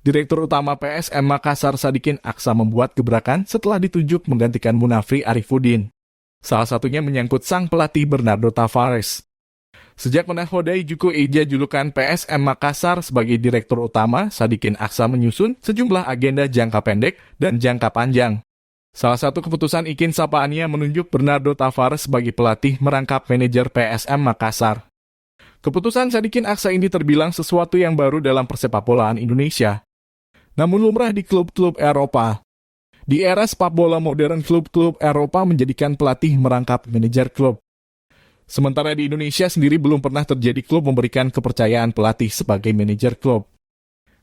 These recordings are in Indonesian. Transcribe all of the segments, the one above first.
Direktur Utama PSM Makassar Sadikin Aksa membuat gebrakan setelah ditunjuk menggantikan Munafri Arifudin. Salah satunya menyangkut sang pelatih Bernardo Tavares. Sejak menahodai Juku Eja julukan PSM Makassar sebagai Direktur Utama, Sadikin Aksa menyusun sejumlah agenda jangka pendek dan jangka panjang. Salah satu keputusan Ikin Sapaania menunjuk Bernardo Tavares sebagai pelatih merangkap manajer PSM Makassar. Keputusan Sadikin Aksa ini terbilang sesuatu yang baru dalam persepakbolaan Indonesia. Namun lumrah di klub-klub Eropa. Di era sepak bola modern, klub-klub Eropa menjadikan pelatih merangkap manajer klub. Sementara di Indonesia sendiri belum pernah terjadi klub memberikan kepercayaan pelatih sebagai manajer klub.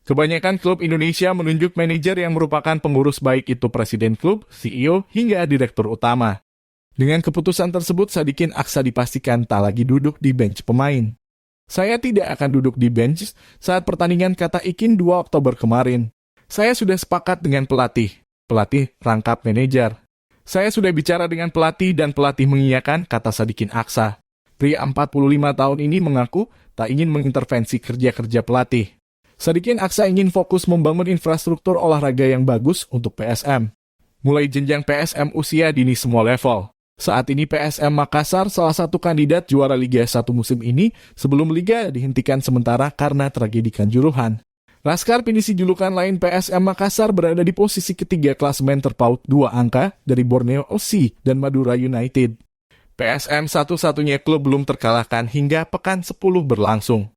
Kebanyakan klub Indonesia menunjuk manajer yang merupakan pengurus baik itu presiden klub, CEO, hingga direktur utama. Dengan keputusan tersebut, Sadikin Aksa dipastikan tak lagi duduk di bench pemain. Saya tidak akan duduk di bench saat pertandingan, kata Ikin 2 Oktober kemarin. Saya sudah sepakat dengan pelatih rangkap manajer. Saya sudah bicara dengan pelatih dan pelatih mengiyakan, kata Sadikin Aksa. Pria 45 tahun ini mengaku tak ingin mengintervensi kerja-kerja pelatih. Sadikin Aksa ingin fokus membangun infrastruktur olahraga yang bagus untuk PSM. Mulai jenjang PSM usia dini semua level. Saat ini PSM Makassar salah satu kandidat juara Liga 1 musim ini sebelum Liga dihentikan sementara karena tragedi Kanjuruhan. Laskar pinisi julukan lain PSM Makassar berada di posisi ketiga klasemen terpaut 2 angka dari Borneo FC dan Madura United. PSM satu-satunya klub belum terkalahkan hingga pekan 10 berlangsung.